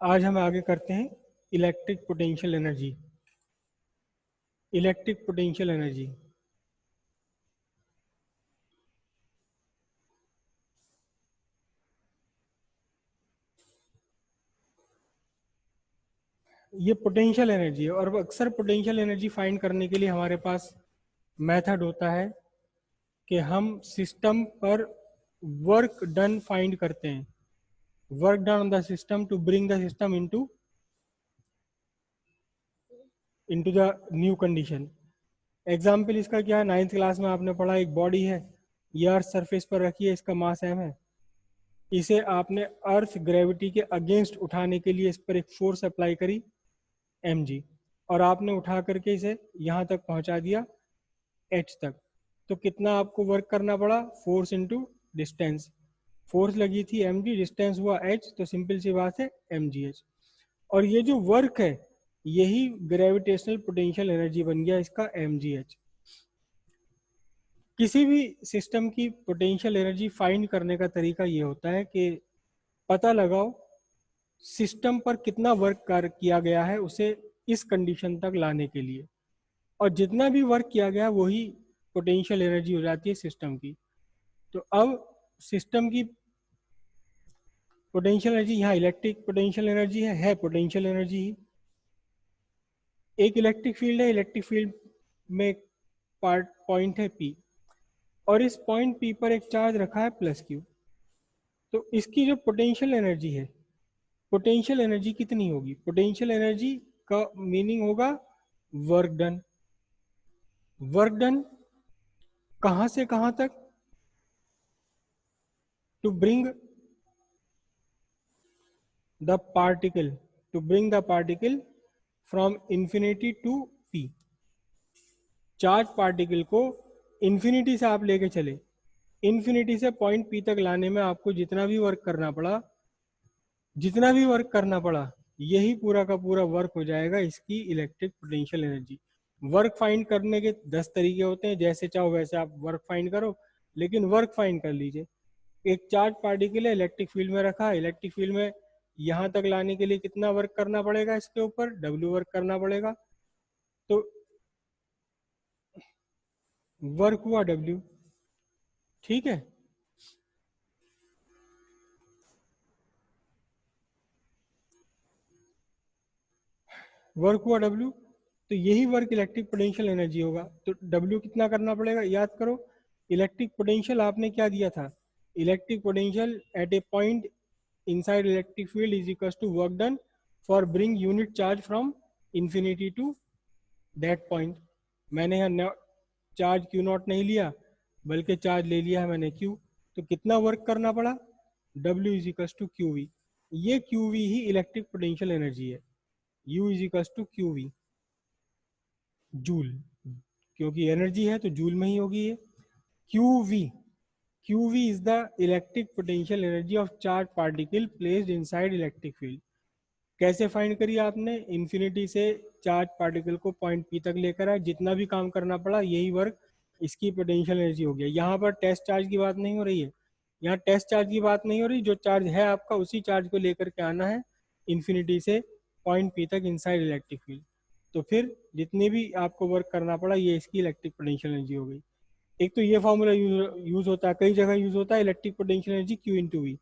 आज हम आगे करते हैं electric potential energy. Electric potential energy ये पोटेंशियल एनर्जी है, और अक्सर पोटेंशियल एनर्जी फाइंड करने के लिए हमारे पास मेथड होता है कि हम सिस्टम पर वर्क डन फाइंड करते हैं, work done on the system to bring the system into the new condition. Example इसका क्या है, 9th क्लास में आपने पढ़ा, एक बॉडी है, ये अर्थ सरफेस पर रखी है, इसका मास m है, इसे आपने अर्थ ग्रेविटी के अगेंस्ट उठाने के लिए इस पर एक फोर्स अप्लाई करी mg, और आपने उठा करके इसे यहाँ तक पहुँचा दिया h तक। तो कितना आपको वर्क करना पड़ा, फोर्स इंटू डिस्टेंस। फोर्स लगी थी mg, डिस्टेंस हुआ h, तो सिंपल सी बात है mgh। और ये जो वर्क है यही ग्रेविटेशनल पोटेंशियल एनर्जी बन गया इसका mgh। किसी भी सिस्टम की पोटेंशियल एनर्जी फाइंड करने का तरीका ये होता है कि पता लगाओ सिस्टम पर कितना वर्क किया गया है उसे इस कंडीशन तक लाने के लिए, और जितना भी वर्क किया गया वही पोटेंशियल एनर्जी हो जाती है सिस्टम की। तो अब सिस्टम की पोटेंशियल एनर्जी, यहाँ इलेक्ट्रिक पोटेंशियल एनर्जी है पोटेंशियल एनर्जी ही। एक इलेक्ट्रिक फील्ड है, इलेक्ट्रिक फील्ड में एक पॉइंट है P, और इस पॉइंट P पर एक चार्ज रखा है +Q। तो इसकी जो पोटेंशियल एनर्जी है, पोटेंशियल एनर्जी कितनी होगी, पोटेंशियल एनर्जी का मीनिंग होगा वर्क डन। वर्क डन कहां से कहां तक, to bring the particle, to bring the particle from infinity to P। Charge particle को इंफिनिटी से आप लेके चले, इंफिनिटी से पॉइंट P तक लाने में आपको जितना भी वर्क करना पड़ा, जितना भी वर्क करना पड़ा, यही पूरा का पूरा वर्क हो जाएगा इसकी electric potential energy. Work find करने के 10 तरीके होते हैं, जैसे चाहो वैसे आप वर्क फाइंड करो, लेकिन वर्क फाइंड कर लीजिए। एक चार्ज पार्टिकल है, इलेक्ट्रिक फील्ड में रखा है, इलेक्ट्रिक फील्ड में यहाँ तक लाने के लिए कितना वर्क करना पड़ेगा, इसके ऊपर W वर्क करना पड़ेगा। तो वर्क हुआ W, ठीक है। वर्क हुआ W, तो यही वर्क इलेक्ट्रिक पोटेंशियल एनर्जी होगा। तो W कितना करना पड़ेगा, याद करो इलेक्ट्रिक पोटेंशियल आपने क्या दिया था, electric potential at a point inside electric field is equal to work done for bring unit charge from infinity to that point. मैंने यहाँ चार्ज Q नॉट नहीं लिया, बल्कि चार्ज ले लिया है मैंने Q। तो कितना वर्क करना पड़ा, W is equal to QV। ये QV ही इलेक्ट्रिक पोटेंशियल एनर्जी है, U is equal to QV joule, क्योंकि एनर्जी है तो जूल में ही होगी ये। QV is the electric potential energy of charge particle placed inside electric field. कैसे फाइंड करी आपने, इन्फिनिटी से चार्ज पार्टिकल को पॉइंट P तक लेकर आए, जितना भी काम करना पड़ा यही वर्क इसकी पोटेंशियल एनर्जी हो गया। यहाँ पर टेस्ट चार्ज की बात नहीं हो रही है, यहाँ टेस्ट चार्ज की बात नहीं हो रही, जो चार्ज है आपका उसी चार्ज को लेकर के आना है इन्फिनिटी से पॉइंट P तक इनसाइड इलेक्ट्रिक फील्ड। तो फिर जितनी भी आपको वर्क करना पड़ा ये इसकी इलेक्ट्रिक पोटेंशियल एनर्जी हो गई। एक तो ये फॉर्मूला यूज होता है, कई जगह यूज होता है, electric potential energy Q into V।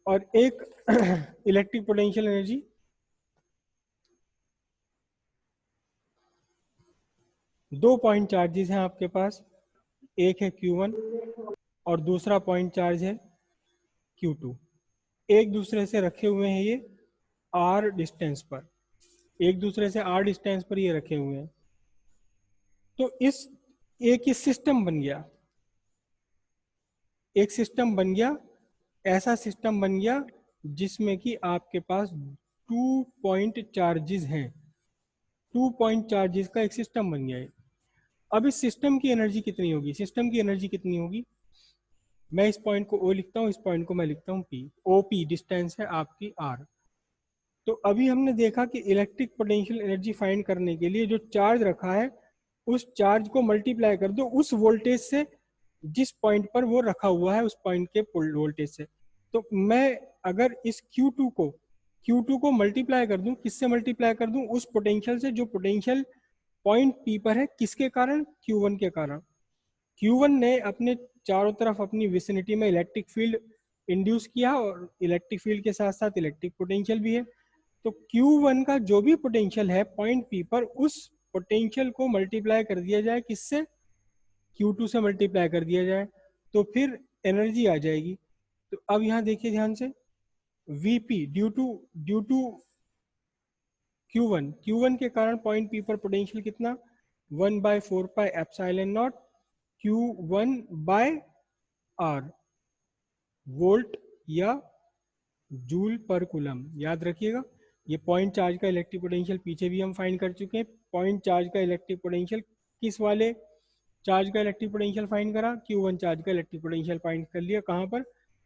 और एक इलेक्ट्रिक पोटेंशियल एनर्जी दो पॉइंट चार्जेस हैं आपके पास, एक है Q1 और दूसरा पॉइंट चार्ज है Q2। एक दूसरे से रखे हुए हैं ये R डिस्टेंस पर, एक दूसरे से R डिस्टेंस पर ये रखे हुए हैं। तो इस एक सिस्टम बन गया, एक सिस्टम बन गया, ऐसा सिस्टम बन गया जिसमें कि आपके पास 2 पॉइंट चार्जेस हैं, 2 पॉइंट चार्जेस का एक सिस्टम बन गया है। अब इस सिस्टम की एनर्जी कितनी होगी, सिस्टम की एनर्जी कितनी होगी, मैं इस पॉइंट को O लिखता हूँ, इस पॉइंट को मैं लिखता हूँ P। OP डिस्टेंस है आपकी R। तो अभी हमने देखा कि इलेक्ट्रिक पोटेंशियल एनर्जी फाइंड करने के लिए जो चार्ज रखा है उस चार्ज को मल्टीप्लाई कर दो उस वोल्टेज से जिस पॉइंट पर वो रखा हुआ है, उस पॉइंट के वोल्टेज से। तो मैं अगर इस Q2 को Q2 को मल्टीप्लाई कर दूं, किससे मल्टीप्लाई कर दूं? उस पोटेंशियल से जो पोटेंशियल पॉइंट P पर है, किसके कारण? Q1 के कारण। Q1 ने अपने चारों तरफ अपनी विसिनिटी में इलेक्ट्रिक फील्ड इंड्यूस किया और इलेक्ट्रिक फील्ड के साथ साथ इलेक्ट्रिक पोटेंशियल भी है। तो Q1 का जो भी पोटेंशियल है पॉइंट P पर, उस पोटेंशियल को मल्टीप्लाई कर दिया जाए किससे? Q2 से मल्टीप्लाई कर दिया जाए, तो फिर एनर्जी आ जाएगी। तो अब यहाँ देखिए ध्यान से, Vp ड्यू टू Q1 के कारण पॉइंट P पर पोटेंशियल कितना? 1/4 pi epsilon naught Q1 by R, volt या जूल पर कूलम। याद रखिएगा, ये पॉइंट चार्ज का इलेक्ट्रिक पोटेंशियल पीछे भी हम फाइंड कर चुके हैं। पॉइंट चार्ज का इलेक्ट्रिक पोटेंशियल किस वाले चार्ज का इलेक्ट्रिक पोटेंशियल फाइंड करा? Q1 चार्ज का इलेक्ट्रिक पोटेंशियल फाइंड कर लिया। कहाँ पर?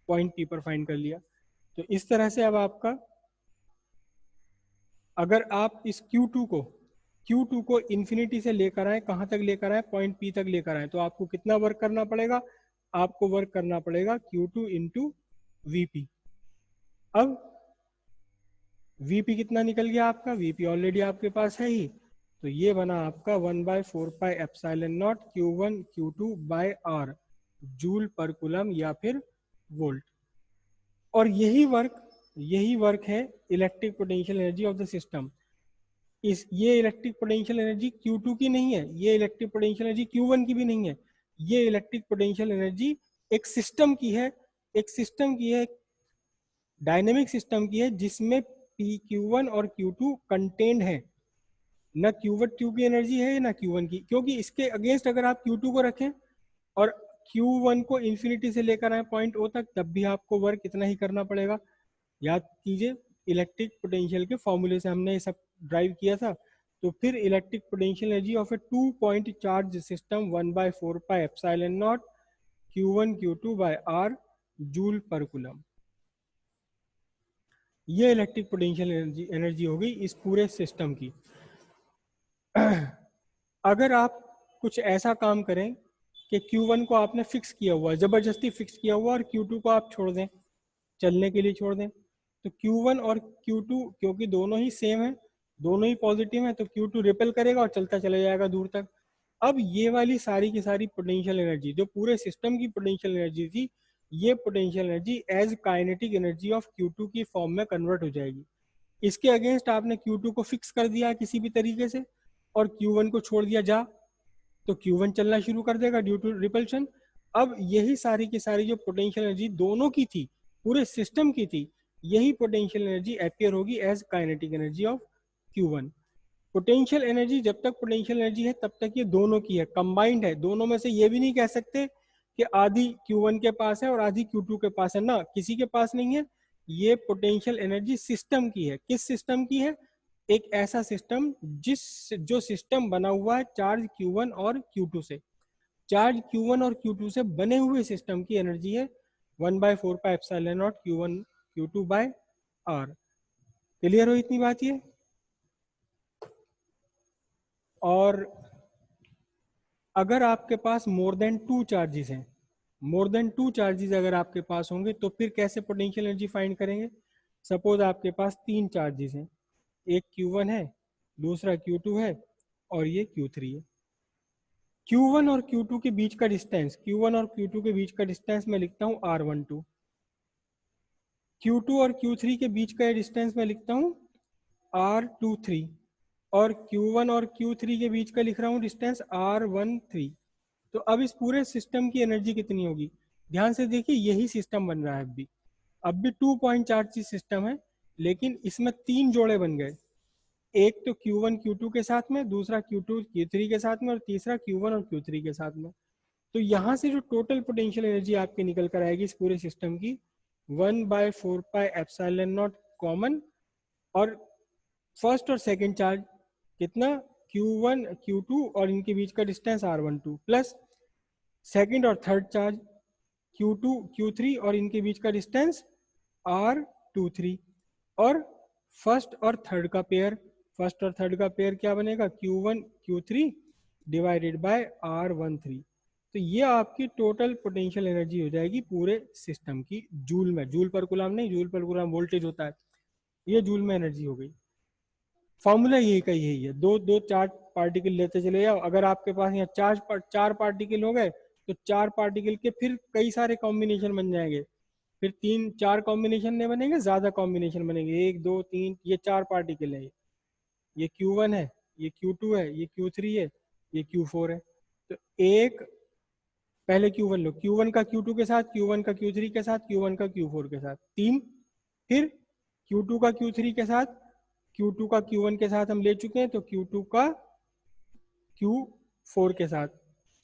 पॉइंट P पर फाइंड कर लिया। तो इस तरह से अब आपका, अगर आप इस Q2 को इन्फिनिटी से लेकर आए, कहाँ तक लेकर आए? पॉइंट P तक लेकर आए, तो आपको कितना वर्क करना पड़ेगा? आपको वर्क करना पड़ेगा Q2 इंटू Vp। अब Vp कितना निकल गया आपका? Vp ऑलरेडी आपके पास है ही, तो ये बना आपका 1/4 pi epsilon naught Q1 Q2 by R, joule per coulomb या फिर वोल्ट। और यही वर्क है electric potential energy of the system. ये इलेक्ट्रिक पोटेंशियल एनर्जी Q2 की नहीं है, ये इलेक्ट्रिक पोटेंशियल एनर्जी Q1 की भी नहीं है, ये इलेक्ट्रिक पोटेंशियल एनर्जी एक सिस्टम की है, डायनेमिक सिस्टम की है, जिसमें Q1 और Q2 कंटेन्ड है। न Q2 की एनर्जी है ना Q1 की, क्योंकि इसके अगेंस्ट अगर आप Q2 को रखें और Q1 को इन्फिनिटी से लेकर आए पॉइंट O तक, तब भी आपको वर्क इतना ही करना पड़ेगा। याद कीजिए, इलेक्ट्रिक पोटेंशियल के फॉर्मूले से हमने ये सब ड्राइव किया था। तो फिर electric potential energy of a 2 point charge system 1/4 pi epsilon naught Q1 Q2 by R, joule per coulomb. ये इलेक्ट्रिक पोटेंशियल एनर्जी हो गई इस पूरे सिस्टम की। अगर आप कुछ ऐसा काम करें कि Q1 को आपने फिक्स किया हुआ, जबरदस्ती फिक्स किया हुआ, और Q2 को आप छोड़ दें, चलने के लिए छोड़ दें, तो Q1 और Q2 क्योंकि दोनों ही सेम है, दोनों ही पॉजिटिव है, तो Q2 रिपेल करेगा और चलता चला जाएगा दूर तक। अब ये वाली सारी की सारी पोटेंशियल एनर्जी, जो पूरे सिस्टम की पोटेंशियल एनर्जी थी, ये potential energy as kinetic energy of Q2 की फॉर्म में कन्वर्ट हो जाएगी। इसके अगेंस्ट आपने Q2 को फिक्स कर दिया किसी भी तरीके से और Q1 को छोड़ दिया जा, तो Q1 चलना शुरू कर देगा ड्यू टू रिपल्शन। अब यही सारी की सारी जो पोटेंशियल एनर्जी दोनों की थी, पूरे सिस्टम की थी, यही पोटेंशियल एनर्जी अपियर होगी as kinetic energy of Q1। Potential energy, जब तक पोटेंशियल एनर्जी है तब तक ये दोनों की है, कंबाइंड है। दोनों में से ये भी नहीं कह सकते कि आधी Q1 के पास है और आधी Q2 के पास है, ना, किसी के पास नहीं है। ये पोटेंशियल एनर्जी सिस्टम की है। किस सिस्टम की है? एक ऐसा सिस्टम जो सिस्टम बना हुआ है चार्ज Q1 और Q2 से। चार्ज Q1 और Q2 से बने हुए सिस्टम की एनर्जी है 1/4 pi epsilon naught Q1 Q2 by R। Clear हो इतनी बात ये? और अगर आपके पास मोर देन 2 चार्जेस हैं, मोर देन 2 चार्जेस अगर आपके पास होंगे, तो फिर कैसे पोटेंशियल एनर्जी फाइंड करेंगे? सपोज आपके पास 3 चार्जेस हैं, एक Q1 है, दूसरा Q2 है और ये Q3 है। Q1 और Q2 के बीच का डिस्टेंस, Q1 और Q2 के बीच का डिस्टेंस मैं लिखता हूँ R12। Q2 और Q3 के बीच का डिस्टेंस मैं लिखता हूँ R23। और Q1 और Q3 के बीच का लिख रहा हूँ डिस्टेंस R13। तो अब इस पूरे सिस्टम की एनर्जी कितनी होगी? ध्यान से देखिए, यही सिस्टम बन रहा है अब भी 2 पॉइंट चार्ज सिस्टम है, लेकिन इसमें 3 जोड़े बन गए। एक तो Q1 Q2 के साथ में, दूसरा Q2 Q3 के साथ में और तीसरा Q1 और Q3 के साथ में। तो यहाँ से जो टोटल पोटेंशियल एनर्जी आपकी निकल कर आएगी इस पूरे सिस्टम की, 1/4 पाई एप्सिलॉन नॉट कॉमन, और फर्स्ट और सेकंड चार्ज कितना? Q1 Q2 और इनके बीच का डिस्टेंस R12 प्लस सेकंड और थर्ड चार्ज Q2 Q3 और इनके बीच का डिस्टेंस R23, और फर्स्ट और थर्ड का पेयर क्या बनेगा? Q1 Q3 divided by R13। तो ये आपकी टोटल पोटेंशियल एनर्जी हो जाएगी पूरे सिस्टम की, जूल में। जूल पर कूलम नहीं, जूल पर कूलम वोल्टेज होता है। ये जूल में एनर्जी हो गई। फॉर्मूला यही का यही है, दो दो चार पार्टिकल लेते चले जाओ। अगर आपके पास यहाँ चार पार्टिकल हो गए तो चार पार्टिकल के फिर कई सारे कॉम्बिनेशन बन जाएंगे। फिर तीन चार कॉम्बिनेशन नहीं बनेंगे, ज्यादा कॉम्बिनेशन बनेंगे, एक दो तीन, ये चार पार्टिकल है। ये Q1 है, ये Q2 है, ये Q3 है, ये Q4 है। तो एक पहले Q1 लो, Q1 का Q2 के साथ, Q1 का Q3 के साथ, Q1 का Q4 के साथ, तीन। फिर Q2 का Q3 के साथ, Q2 का Q1 के साथ हम ले चुके हैं, तो Q2 का Q4 के साथ,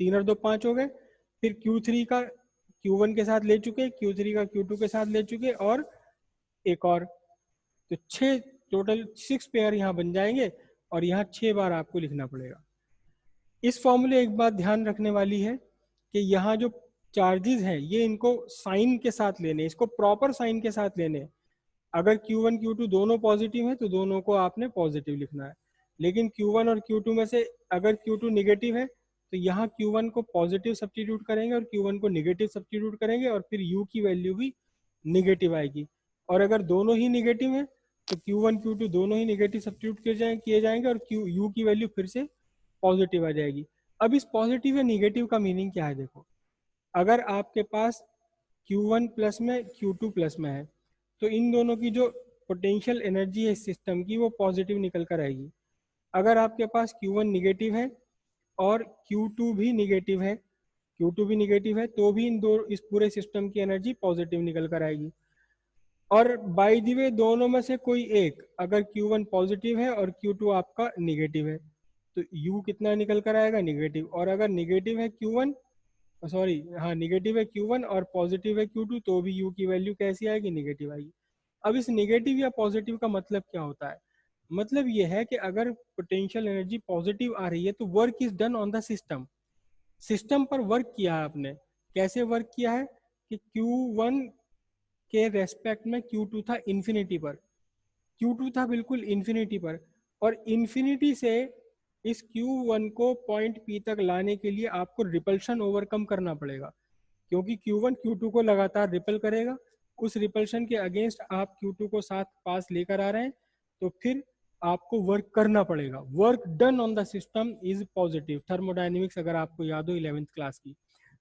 तीन और दो पांच हो गए। फिर Q3 का Q1 के साथ ले चुके, Q3 का Q2 के साथ ले चुके, और एक और। तो छह, टोटल 6 पेयर यहाँ बन जाएंगे, और यहाँ 6 बार आपको लिखना पड़ेगा। इस फॉर्मूले एक बात ध्यान रखने वाली है कि यहाँ जो चार्जेस हैं ये इनको साइन के साथ लेने, इसको प्रॉपर साइन के साथ लेने। अगर Q1 Q2 दोनों पॉजिटिव है तो दोनों को आपने पॉजिटिव लिखना है। लेकिन Q1 और Q2 में से अगर Q2 निगेटिव है तो यहाँ Q1 को पॉजिटिव सब्स्टिट्यूट करेंगे और Q1 को निगेटिव सब्स्टिट्यूट करेंगे, और फिर U की वैल्यू भी निगेटिव आएगी। और अगर दोनों ही निगेटिव है तो Q1 Q2 दोनों ही निगेटिव सब्स्टिट्यूट किए जाएंगे, और U की वैल्यू फिर से पॉजिटिव आ जाएगी। अब इस पॉजिटिव या निगेटिव का मीनिंग क्या है देखो। अगर आपके पास Q1 प्लस में Q2 प्लस में है तो इन दोनों की जो पोटेंशियल एनर्जी है सिस्टम की वो पॉजिटिव निकल कर आएगी। अगर आपके पास Q1 निगेटिव है और Q2 भी निगेटिव है, Q2 भी निगेटिव है, तो भी इन दो इस पूरे सिस्टम की एनर्जी पॉजिटिव निकल कर आएगी। और बाय द वे दोनों में से कोई एक, अगर Q1 पॉजिटिव है और Q2 आपका निगेटिव है, तो U कितना निकल कर आएगा, निगेटिव। और अगर निगेटिव है Q1, सॉरी हाँ निगेटिव है Q1 और पॉजिटिव है Q2, तो भी U की वैल्यू कैसी आएगी, निगेटिव आएगी। अब इस निगेटिव या पॉजिटिव का मतलब क्या होता है? मतलब ये है कि अगर पोटेंशियल एनर्जी पॉजिटिव आ रही है तो work is done on the system. System पर वर्क किया है आपने। कैसे वर्क किया है कि Q1 के रेस्पेक्ट में Q2 था इन्फिनिटी पर, Q2 था बिल्कुल इन्फिनिटी पर, और इन्फिनिटी से इस Q1 को पॉइंट P तक लाने के लिए आपको रिपल्शन ओवरकम करना पड़ेगा, क्योंकि Q1 Q2 को लगातार रिपल करेगा। उस रिपल्शन के अगेंस्ट आप Q2 को साथ पास लेकर आ रहे हैं, तो फिर आपको वर्क करना पड़ेगा। Work done on the system is positive. Thermodynamics अगर आपको याद हो 11th क्लास की,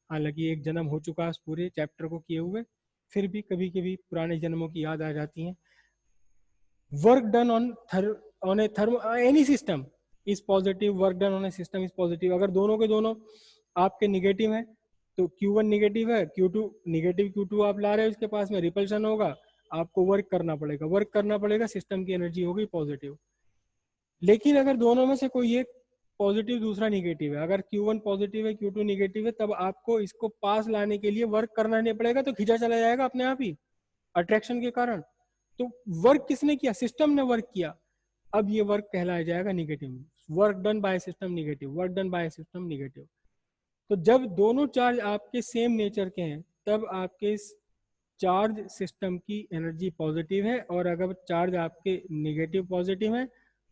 हालांकि एक जन्म हो चुका है उस पूरे चैप्टर को किए हुए, फिर भी कभी कभी पुराने जन्मों की याद आ जाती है। Work done on A thermo any system is positive, work done on A system is positive. अगर दोनों के दोनों आपके निगेटिव हैं तो Q1 निगेटिव है, Q2 निगेटिव, Q2 आप ला रहे हो, उसके पास में रिपल्शन होगा, आपको वर्क करना पड़ेगा, वर्क करना पड़ेगा, सिस्टम की एनर्जी होगी पॉजिटिव। लेकिन अगर दोनों में से कोई एक पॉजिटिव दूसरा निगेटिव है, अगर Q1 पॉजिटिव है Q2 निगेटिव है, तब आपको इसको पास लाने के लिए वर्क करना नहीं पड़ेगा, तो खींचा चला जाएगा अपने आप ही अट्रैक्शन के कारण। तो वर्क किसने किया, सिस्टम ने वर्क किया। अब ये वर्क कहलाया जाएगा negative. Work done by system negative, work done by system negative. तो जब दोनों चार्ज आपके सेम नेचर के हैं तब आपके इस चार्ज सिस्टम की एनर्जी पॉजिटिव है, और अगर चार्ज आपके निगेटिव पॉजिटिव है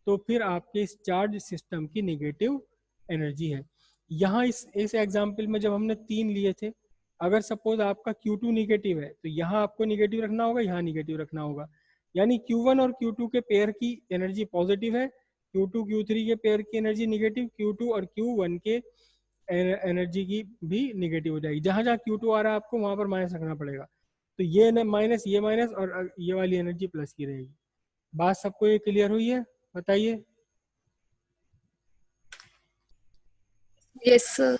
तो फिर आपके इस चार्ज सिस्टम की निगेटिव एनर्जी है। यहाँ इस एग्जाम्पल में जब हमने 3 लिए थे, अगर सपोज आपका Q2 निगेटिव है तो यहाँ आपको निगेटिव रखना होगा, यहाँ निगेटिव रखना होगा। यानी Q1 और Q2 के पेयर की एनर्जी पॉजिटिव है, Q2 Q3 के पेयर की एनर्जी निगेटिव, Q2 और Q1 के एनर्जी की भी निगेटिव हो जाएगी। जहां जहां Q2 आ रहा है आपको वहां पर माइनस रखना पड़ेगा, तो ये माइनस, ये माइनस, और ये वाली एनर्जी प्लस की रहेगी। बात सबको ये क्लियर हुई है, बताइए। Yes sir.